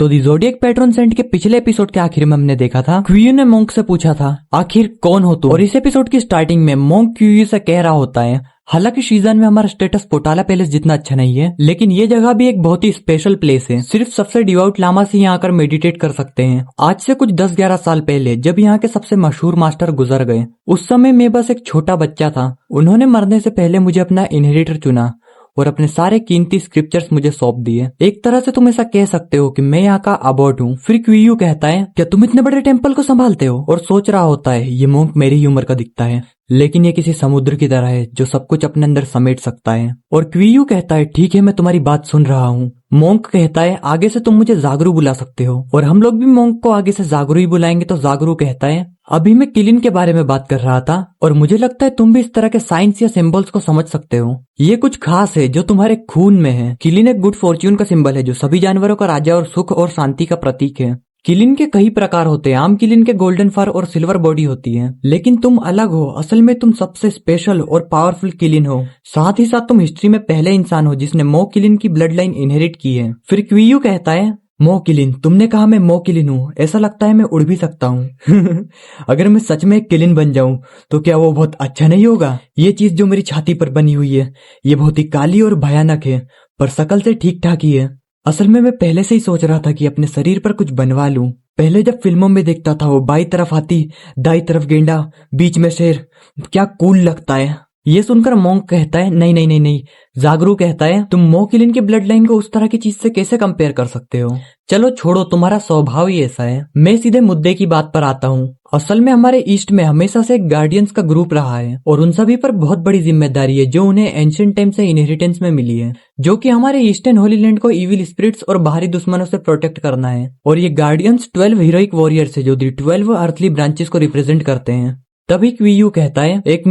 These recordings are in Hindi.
तो दी ज़ोडिएक पैट्रन सेंट के पिछले एपिसोड के आखिर में हमने देखा था क्वियू ने मोंक से पूछा था आखिर कौन हो तुम। और इस एपिसोड की स्टार्टिंग में मोंक क्वियू से कह रहा होता है हालांकि सीजन में हमारा स्टेटस पोटाला पैलेस जितना अच्छा नहीं है, लेकिन ये जगह भी एक बहुत ही स्पेशल प्लेस है। सिर्फ सबसे डिवाउट लामा से यहाँ आकर मेडिटेट कर सकते हैं। आज से कुछ 10-11 साल पहले जब यहाँ के सबसे मशहूर मास्टर गुजर गए, उस समय मैं बस एक छोटा बच्चा था। उन्होंने मरने से पहले मुझे अपना इनहेरिटर चुना और अपने सारे कीमती स्क्रिप्चर्स मुझे सौंप दिए। एक तरह से तुम ऐसा कह सकते हो कि मैं यहाँ का अबॉट हूँ। फिर क्वियू कहता है क्या तुम इतने बड़े टेम्पल को संभालते हो? और सोच रहा होता है ये मोंक मेरी ही उम्र का दिखता है, लेकिन ये किसी समुद्र की तरह है जो सब कुछ अपने अंदर समेट सकता है। और क्वियू कहता है ठीक है मैं तुम्हारी बात सुन रहा हूँ। मोंक कहता है आगे से तुम मुझे जागरू बुला सकते हो, और हम लोग भी मोंक को आगे से जागरू ही बुलाएंगे। तो जागरू कहता है अभी मैं किलिन के बारे में बात कर रहा था और मुझे लगता है तुम भी इस तरह के साइंस या सिंबल्स को समझ सकते हो। ये कुछ खास है जो तुम्हारे खून में है। किलिन एक गुड फॉर्च्यून का सिंबल है जो सभी जानवरों का राजा और सुख और शांति का प्रतीक है। किलिन के कई प्रकार होते हैं। आम किलिन के गोल्डन फर और सिल्वर बॉडी होती है, लेकिन तुम अलग हो। असल में तुम सबसे स्पेशल और पावरफुल किलिन हो। साथ ही साथ तुम हिस्ट्री में पहले इंसान हो जिसने मो किलिन की ब्लड लाइन इनहेरिट की है। फिर क्वियू कहता है मो किलिन, तुमने कहा मैं मो किलिन हूँ, ऐसा लगता है मैं उड़ भी सकता हूँ। अगर मैं सच में एक किलिन बन जाऊं तो क्या वो बहुत अच्छा नहीं होगा? ये चीज जो मेरी छाती पर बनी हुई है ये बहुत ही काली और भयानक है, पर शकल से ठीक ठाक ही है। असल में मैं पहले से ही सोच रहा था कि अपने शरीर पर कुछ बनवा लूं। पहले जब फिल्मों में देखता था वो बाई तरफ हाथी, दाई तरफ गेंडा, बीच में शेर, क्या कूल लगता है। ये सुनकर मोंक कहता है नहीं नहीं नहीं नहीं। जागरू कहता है तुम मो किलिन की ब्लड लाइन को उस तरह की चीज से कैसे कंपेयर कर सकते हो? चलो छोड़ो, तुम्हारा स्वभाव ही ऐसा है। मैं सीधे मुद्दे की बात पर आता हूँ। असल में हमारे ईस्ट में हमेशा से एक गार्डियंस का ग्रुप रहा है और उन सभी पर बहुत बड़ी जिम्मेदारी है जो उन्हें एंशिएंट टाइम से इनहेरिटेंस में मिली है, जो कि हमारे ईस्टर्न होली लैंड को इविल स्पिरिट्स और बाहरी दुश्मनों से प्रोटेक्ट करना है। और ये गार्डियंस 12 हीरोइक वॉरियर्स है जो दी 12 अर्थली ब्रांचेस को रिप्रेजेंट करते हैं। तभी क्वियू कहता है एक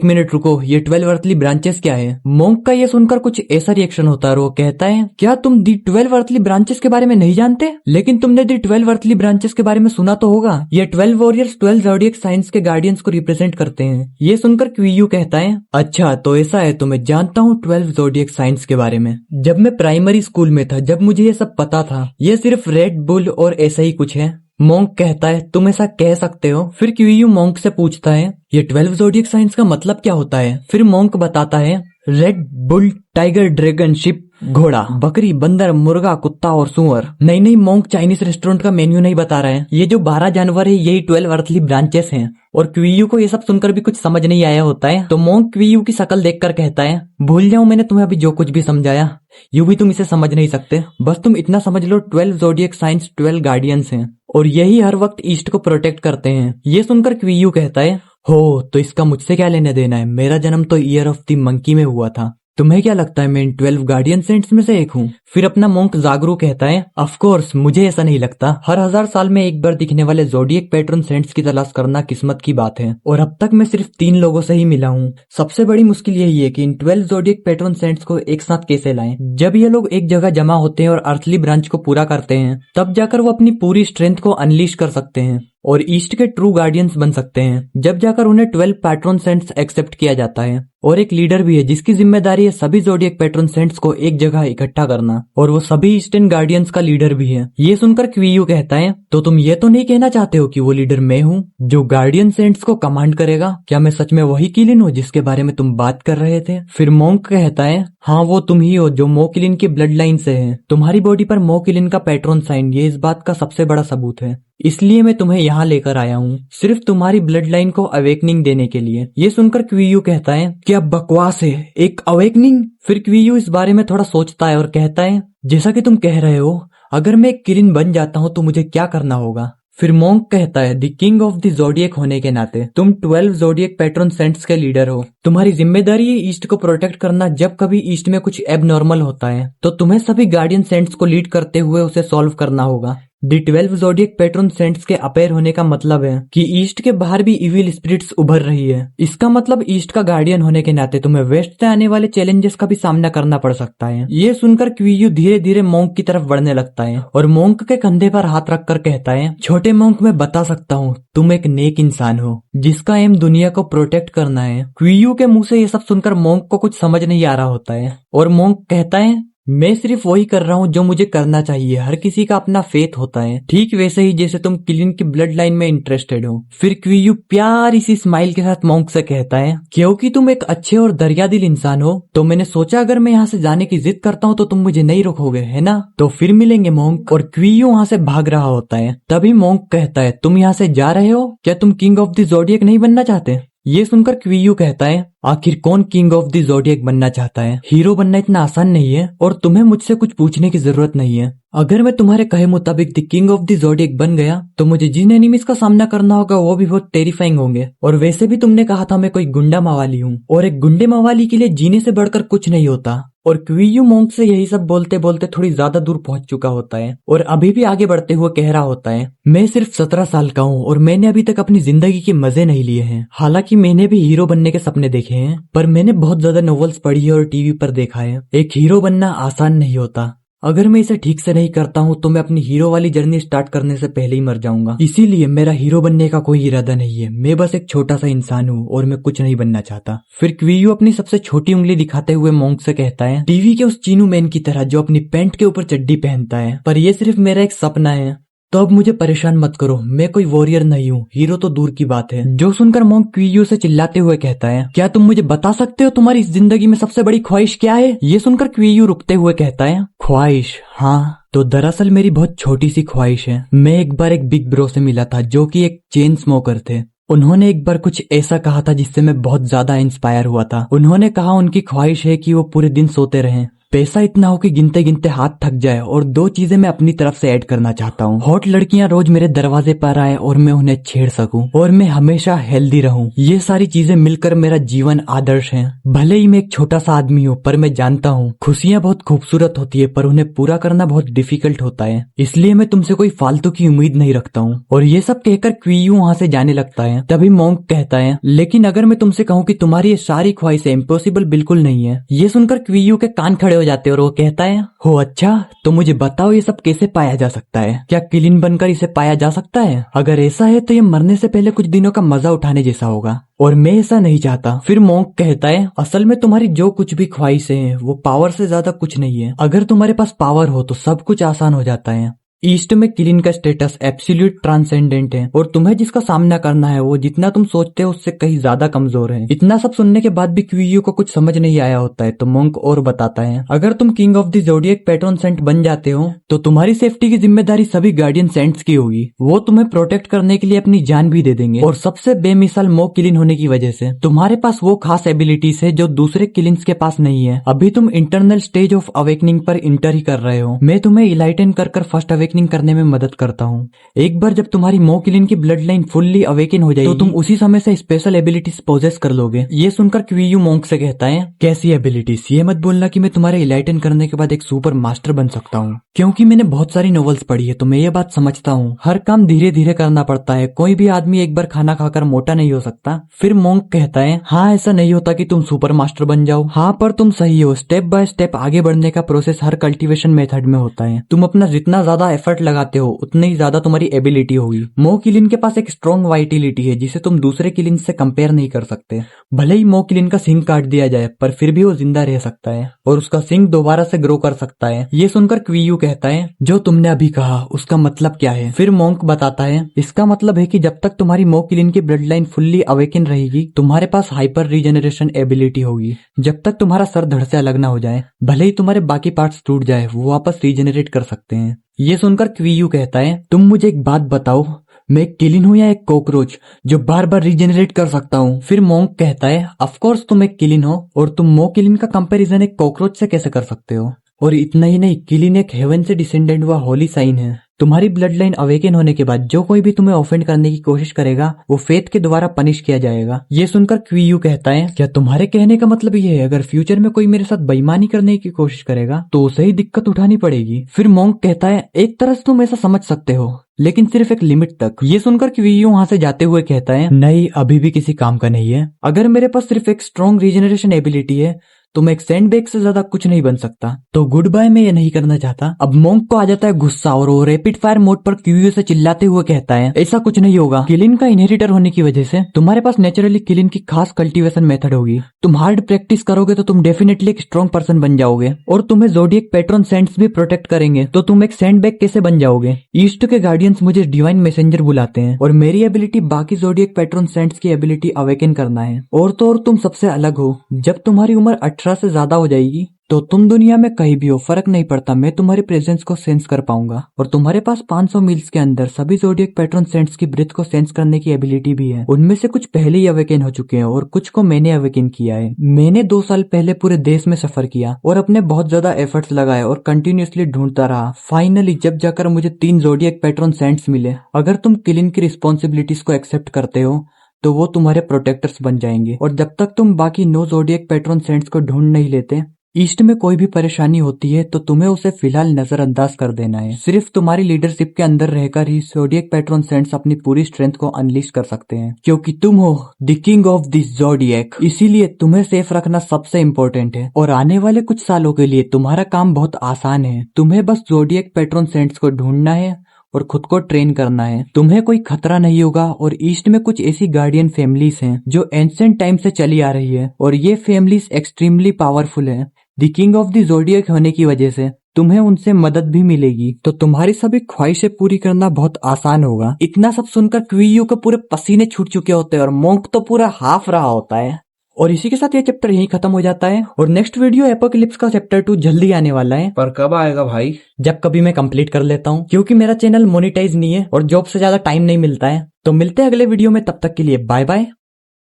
मिनट रुको, ये 12 अर्थली ब्रांचेस क्या है? मोंक का ये सुनकर कुछ ऐसा रिएक्शन होता है और वो कहता है क्या तुम दी 12 अर्थली ब्रांचेस के बारे में नहीं जानते? लेकिन तुमने दी 12 अर्थली ब्रांचेस के बारे में सुना तो होगा। ये 12 वॉरियर्स 12 ज़ोडिएक साइंस के गार्डियंस को रिप्रेजेंट करते हैं। ये सुनकर क्वियू कहता है अच्छा तो ऐसा है, तो मैं जानता हूँ 12 ज़ोडिएक साइंस के बारे में। जब मैं प्राइमरी स्कूल में था जब मुझे ये सब पता था। ये सिर्फ रेड बुल और ऐसा ही कुछ है। मोंक कहता है तुम ऐसा कह सकते हो। फिर क्वियू मोंक से पूछता है ये 12 ज़ोडिएक साइंस का मतलब क्या होता है? फिर मोंक बताता है red bull, tiger, dragon, ship, घोड़ा, बकरी, बंदर, मुर्गा, कुत्ता और सुअर। नहीं मोंक चाइनीज रेस्टोरेंट का मेन्यू नहीं बता रहे हैं। ये जो 12 जानवर है यही 12 अर्थली ब्रांचेस हैं। और क्वियू को ये सब सुनकर भी कुछ समझ नहीं आया होता है, तो मोंक क्वियू की शक्ल देखकर कहता है भूल जाओ मैंने तुम्हें अभी जो कुछ भी समझाया, यूं भी तुम इसे समझ नहीं सकते। बस तुम इतना समझ लो 12 ज़ोडिएक साइंस 12 गार्डियंस हैं और यही हर वक्त ईस्ट को प्रोटेक्ट करते हैं। ये सुनकर क्वियू कहता है हो तो इसका मुझसे क्या लेने देना है? मेरा जन्म तो ईयर ऑफ द मंकी में हुआ था। तुम्हें क्या लगता है मैं इन 12 गार्डियन सेंट्स में से एक हूँ? फिर अपना मोंक जागरू कहता है ऑफ कोर्स मुझे ऐसा नहीं लगता। हर 1000 साल में एक बार दिखने वाले ज़ोडिएक पैटर्न सेंट्स की तलाश करना किस्मत की बात है और अब तक मैं सिर्फ 3 लोगों से ही मिला हूँ। सबसे बड़ी मुश्किल यही है कि इन 12 ज़ोडिएक पैटर्न सेंट्स को एक साथ कैसे लाएं। जब ये लोग एक जगह जमा होते हैं और अर्थली ब्रांच को पूरा करते हैं तब जाकर वो अपनी पूरी स्ट्रेंथ को अनलीश कर सकते हैं और ईस्ट के ट्रू गार्डियंस बन सकते हैं। जब जाकर उन्हें 12 पैट्रन सेंट्स एक्सेप्ट किया जाता है और एक लीडर भी है जिसकी जिम्मेदारी है सभी ज़ोडिएक पैट्रन सेंट्स को एक जगह इकट्ठा करना, और वो सभी ईस्टर्न गार्डियंस का लीडर भी है। ये सुनकर क्वियू कहता है तो तुम ये तो नहीं कहना चाहते हो कि वो लीडर मैं हूँ जो गार्डियन सेंट्स को कमांड करेगा? क्या मैं सच में वही किलिन हूँ जिसके बारे में तुम बात कर रहे थे? फिर मोंक कहता है हाँ वो तुम ही हो जो मो किलिन की ब्लड लाइन से है। तुम्हारी बॉडी पर मो किलिन का पैट्रन साइन ये इस बात का सबसे बड़ा सबूत है, इसलिए मैं तुम्हें यहाँ लेकर आया हूँ सिर्फ तुम्हारी ब्लड लाइन को अवेकनिंग देने के लिए। ये सुनकर क्वियू कहता है क्या बकवास है, एक अवेकनिंग? फिर क्वियू इस बारे में थोड़ा सोचता है और कहता है जैसा कि तुम कह रहे हो अगर मैं एक किलिन बन जाता हूँ तो मुझे क्या करना होगा? फिर मोंक कहता है the king of the zodiac होने के नाते तुम 12 ज़ोडिएक पैट्रन सेंट्स के लीडर हो। तुम्हारी जिम्मेदारी है ईस्ट को प्रोटेक्ट करना। जब कभी ईस्ट में कुछ एबनॉर्मल होता है तो तुम्हें सभी गार्डियन सेंट्स को लीड करते हुए उसे सॉल्व करना होगा। दी 12 ज़ोडिएक पैट्रन सेंट्स के अपेयर होने का मतलब है कि ईस्ट के बाहर भी इविल स्पिरिट्स उभर रही है। इसका मतलब ईस्ट का गार्डियन होने के नाते तुम्हें वेस्ट से आने वाले चैलेंजेस का भी सामना करना पड़ सकता है। ये सुनकर क्वियू धीरे धीरे मोंक की तरफ बढ़ने लगता है और मोंक के कंधे पर हाथ रखकर कहता है छोटे मोंक मैं बता सकता हूँ तुम एक नेक इंसान हो जिसका एम दुनिया को प्रोटेक्ट करना है। क्वियू के मुंह से ये सब सुनकर मोंक को कुछ समझ नहीं आ रहा होता है और मोंक कहता है मैं सिर्फ वही कर रहा हूँ जो मुझे करना चाहिए। हर किसी का अपना फेथ होता है, ठीक वैसे ही जैसे तुम किलिन की ब्लड लाइन में इंटरेस्टेड हो। फिर क्वियू प्यारी सी स्माइल के साथ मोंक से कहता है, क्योंकि तुम एक अच्छे और दरियादिल इंसान हो तो मैंने सोचा अगर मैं यहाँ से जाने की जिद करता हूँ तो तुम मुझे नहीं रोकोगे, है ना? तो फिर मिलेंगे मोंक। और क्वियू वहाँ से भाग रहा होता है। तभी मोंक कहता है, तुम यहाँ से जा रहे हो? क्या तुम किंग ऑफ द ज़ोडिएक नहीं बनना चाहते? ये सुनकर क्वियू कहता है, आखिर कौन किंग ऑफ द ज़ोडिएक बनना चाहता है? हीरो बनना इतना आसान नहीं है और तुम्हें मुझसे कुछ पूछने की जरूरत नहीं है। अगर मैं तुम्हारे कहे मुताबिक the king of the zodiac बन गया तो मुझे जिन एनिमीज का सामना करना होगा वो भी बहुत टेरिफाइंग होंगे। और वैसे भी तुमने कहा था मैं कोई गुंडा मवाली हूँ, और एक गुंडे मवाली के लिए जीने से बढ़कर कुछ नहीं होता। और क्वियू मोंक से यही सब बोलते बोलते थोड़ी ज्यादा दूर पहुंच चुका होता है और अभी भी आगे बढ़ते हुए कह रहा होता है, मैं सिर्फ 17 साल का हूँ और मैंने अभी तक अपनी जिंदगी के मजे नहीं लिए हैं। हालांकि मैंने भी हीरो बनने के सपने देखे हैं, पर मैंने बहुत ज्यादा नॉवेल्स पढ़ी है और टीवी पर देखा है। एक हीरो बनना आसान नहीं होता। अगर मैं इसे ठीक से नहीं करता हूँ तो मैं अपनी हीरो वाली जर्नी स्टार्ट करने से पहले ही मर जाऊंगा। इसीलिए मेरा हीरो बनने का कोई इरादा नहीं है। मैं बस एक छोटा सा इंसान हूँ और मैं कुछ नहीं बनना चाहता। फिर क्वियू अपनी सबसे छोटी उंगली दिखाते हुए मोंक से कहता है, टीवी के उस चीनू मैन की तरह जो अपनी पैंट के ऊपर चड्डी पहनता है, पर यह सिर्फ मेरा एक सपना है। तो अब मुझे परेशान मत करो, मैं कोई वॉरियर नहीं हूँ, हीरो तो दूर की बात है। जो सुनकर मोंक क्वियू से चिल्लाते हुए कहता है, क्या तुम मुझे बता सकते हो तुम्हारी इस जिंदगी में सबसे बड़ी ख्वाहिश क्या है? ये सुनकर क्वियू रुकते हुए कहता है, ख्वाहिश? हाँ, तो दरअसल मेरी बहुत छोटी सी ख्वाहिश है। मैं एक बार एक बिग ब्रो से मिला था जो कि एक चेन स्मोकर थे। उन्होंने एक बार कुछ ऐसा कहा था जिससे मैं बहुत ज्यादा इंस्पायर हुआ था। उन्होंने कहा उनकी ख्वाहिश है कि वो पूरे दिन सोते रहें, पैसा इतना हो कि गिनते गिनते हाथ थक जाए, और दो चीजें मैं अपनी तरफ से ऐड करना चाहता हूँ। हॉट लड़कियां रोज मेरे दरवाजे पर आए और मैं उन्हें छेड़ सकूं, और मैं हमेशा हेल्दी रहूं। ये सारी चीजें मिलकर मेरा जीवन आदर्श है। भले ही मैं एक छोटा सा आदमी हूँ, पर मैं जानता हूँ खुशियां बहुत खूबसूरत होती है पर उन्हें पूरा करना बहुत डिफिकल्ट होता है। इसलिए मैं तुमसे कोई फालतू की उम्मीद नहीं रखता हूँ। और ये सब कहकर क्वियू वहाँ से जाने लगता है। तभी मोंक कहता है, लेकिन अगर मैं तुमसे कहूँ कि तुम्हारी ये सारी ख्वाहिशें इम्पॉसिबल बिल्कुल नहीं है। ये सुनकर क्वियू के कान खड़े हो जाते हैं और वो कहता है, हो अच्छा, तो मुझे बताओ ये सब कैसे पाया जा सकता है? क्या किलिन बनकर इसे पाया जा सकता है? अगर ऐसा है तो ये मरने से पहले कुछ दिनों का मजा उठाने जैसा होगा, और मैं ऐसा नहीं चाहता। फिर मोंक कहता है, असल में तुम्हारी जो कुछ भी ख्वाहिशें हैं वो पावर से ज्यादा कुछ नहीं है। अगर तुम्हारे पास पावर हो तो सब कुछ आसान हो जाता है। ईस्ट में किलिन का स्टेटस एब्सोल्यूट ट्रांसेंडेंट है, और तुम्हें जिसका सामना करना है वो जितना तुम सोचते हो उससे कहीं ज्यादा कमजोर है। इतना सब सुनने के बाद भी क्वियू को कुछ समझ नहीं आया होता है, तो मोंक और बताता है, अगर तुम king of the zodiac patron saint बन जाते हो तो तुम्हारी सेफ्टी की जिम्मेदारी सभी गार्डियन सेंट्स की होगी। वो तुम्हें प्रोटेक्ट करने के लिए अपनी जान भी दे देंगे। और सबसे बेमिसाल मो किलिन होने की वजह से तुम्हारे पास वो खास एबिलिटीज है जो दूसरे किलिन्स के पास नहीं है। अभी तुम इंटरनल स्टेज ऑफ अवेकनिंग पर इंटर ही कर रहे हो। मैं तुम्हें इलाइटन कर फर्स्ट अवेकनिंग करने में मदद करता हूँ। एक बार जब तुम्हारी मो किलिन की ब्लड लाइन फुल्ली अवेकन हो जाएगी तो तुम उसी समय से स्पेशल एबिलिटीज पोजेस कर लोगे। ये सुनकर क्वियू मोंक से कहता है, कैसी एबिलिटीज? ये मत बोलना कि मैं तुम्हारे इलाइटन करने के बाद एक सुपर मास्टर बन सकता हूँ, क्योंकि मैंने बहुत सारी नॉवेल्स पढ़ी है तो मैं ये बात समझता हूँ। हर काम धीरे धीरे करना पड़ता है। कोई भी आदमी एक बार खाना खाकर मोटा नहीं हो सकता। फिर मोंक कहता है, हाँ, ऐसा नहीं होता कि तुम सुपर मास्टर बन जाओ। हाँ, पर तुम सही हो। स्टेप बाय स्टेप आगे बढ़ने का प्रोसेस हर कल्टीवेशन मेथड में होता है। तुम अपना जितना ज्यादा एफर्ट लगाते हो उतनी ही ज्यादा तुम्हारी एबिलिटी होगी। मो किलिन के पास एक स्ट्रॉन्ग वाइटिलिटी है जिसे तुम दूसरे किलिन से कंपेयर नहीं कर सकते। भले ही मो किलिन का सिंग काट दिया जाए पर फिर भी वो जिंदा रह सकता है और उसका सिंग दोबारा से ग्रो कर सकता है। ये सुनकर क्वियू कहता है, जो तुमने अभी कहा उसका मतलब क्या है? फिर मोंक बताता है, इसका मतलब है कि जब तक तुम्हारी मो किलिन की ब्लड लाइन फुल्ली अवेकन रहेगी तुम्हारे पास हाइपर रीजनरेशन एबिलिटी होगी। जब तक तुम्हारा सर धड़ से अलग ना हो जाए, भले ही तुम्हारे बाकी पार्ट्स टूट जाए, वो वापस रीजनरेट कर सकते हैं। ये सुनकर क्वियू कहता है, तुम मुझे एक बात बताओ, मैं एक किलिन हूँ या एक कॉकरोच जो बार बार रीजनरेट कर सकता हूँ? फिर मोंक कहता है, ऑफ कोर्स तुम एक किलिन हो और तुम मो किलिन का कंपैरिजन एक कॉकरोच से कैसे कर सकते हो? और इतना ही नहीं, किलिन एक हेवन से डिसेंडेंट हुआ होली साइन है। तुम्हारी ब्लड लाइन अवेकन होने के बाद जो कोई भी तुम्हें ऑफेंड करने की कोशिश करेगा वो फेथ के द्वारा पनिश किया जाएगा। ये सुनकर क्वियू कहता है, क्या तुम्हारे कहने का मतलब ये है अगर फ्यूचर में कोई मेरे साथ बेईमानी करने की कोशिश करेगा तो उसे ही दिक्कत उठानी पड़ेगी? फिर मोंक कहता है, एक तरह से तुम ऐसा समझ सकते हो लेकिन सिर्फ एक लिमिट तक। ये सुनकर क्वियू वहां से जाते हुए कहता है, नहीं, अभी भी किसी काम का नहीं है। अगर मेरे पास सिर्फ एक स्ट्रॉन्ग रीजनरेशन एबिलिटी है तुम एक सैंडबैग से ज्यादा कुछ नहीं बन सकता। तो गुड बाय मैं ये नहीं करना चाहता। अब मोंक को आ जाता है गुस्सा और वो रैपिड फायर मोड पर क्यूयू से चिल्लाते हुए कहता है ऐसा कुछ नहीं होगा। किलिन का इनहेरिटर होने की वजह से तुम्हारे पास नेचुरली किलिन की खास कल्टीवेशन मेथड होगी। तुम हार्ड प्रैक्टिस करोगे तो तुम डेफिनेटली एक स्ट्रॉन्ग पर्सन बन जाओगे और तुम्हें ज़ोडिएक पैट्रन सेंट्स भी प्रोटेक्ट करेंगे। तो तुम एक सैंडबैग कैसे बन जाओगे? ईस्ट के गार्डियंस मुझे डिवाइन मैसेंजर बुलाते हैं और मेरी एबिलिटी बाकी ज़ोडिएक पैट्रन सेंट्स की एबिलिटी अवेकन करना है। और तो और तुम सबसे अलग हो। जब तुम्हारी उम्र 18 से ज्यादा हो जाएगी तो तुम दुनिया में कहीं भी हो फर्क नहीं पड़ता, मैं तुम्हारी प्रेजेंस को सेंस कर पाऊंगा। और तुम्हारे पास 500 मील्स के अंदर सभी ज़ोडिएक पैट्रन सेंट्स की ब्रीथ को सेंस करने की एबिलिटी भी है। उनमें से कुछ पहले ही अवेकन हो चुके हैं और कुछ को मैंने अवेकन किया है। मैंने 2 साल पहले पूरे देश में सफर किया और अपने बहुत ज्यादा एफर्ट्स लगाए और कंटिन्यूसली ढूंढता रहा। फाइनली जब जाकर मुझे 3 ज़ोडिएक पैट्रन सेंट्स मिले। अगर तुम किलिन की रिस्पॉन्सिबिलिटीज को एक्सेप्ट करते हो तो वो तुम्हारे प्रोटेक्टर्स बन जाएंगे। और जब तक तुम बाकी 9 ज़ोडिएक पैट्रन सेंट्स को ढूंढ नहीं लेते, ईस्ट में कोई भी परेशानी होती है तो तुम्हें उसे फिलहाल नजरअंदाज कर देना है। सिर्फ तुम्हारी लीडरशिप के अंदर रहकर ही ज़ोडिएक पैट्रन सेंट्स अपनी पूरी स्ट्रेंथ को अनलीश कर सकते हैं, क्योंकि तुम हो the king of this zodiac. इसीलिए तुम्हें सेफ रखना सबसे इम्पोर्टेंट है और आने वाले कुछ सालों के लिए तुम्हारा काम बहुत आसान है। तुम्हें बस ज़ोडिएक पैट्रन सेंट्स को ढूंढना है और खुद को ट्रेन करना है। तुम्हें कोई खतरा नहीं होगा। और ईस्ट में कुछ ऐसी गार्डियन फैमिलीज हैं जो एंशिएंट टाइम से चली आ रही है और ये फैमिलीज एक्सट्रीमली पावरफुल है। The king of the zodiac होने की वजह से तुम्हें उनसे मदद भी मिलेगी। तो तुम्हारी सभी ख्वाहिशें पूरी करना बहुत आसान होगा। इतना सब सुनकर क्यूयू के पूरे पसीने छूट चुके होते हैं और मोंक तो पूरा हाफ रहा होता है। और इसी के साथ ये चैप्टर यहीं खत्म हो जाता है और नेक्स्ट वीडियो एपोकलिप्स का चैप्टर 2 जल्दी आने वाला है। पर कब आएगा भाई? जब कभी मैं कंप्लीट कर लेता हूँ, क्योंकि मेरा चैनल मोनेटाइज नहीं है और जॉब से ज्यादा टाइम नहीं मिलता है। तो मिलते हैं अगले वीडियो में, तब तक के लिए बाय बाय।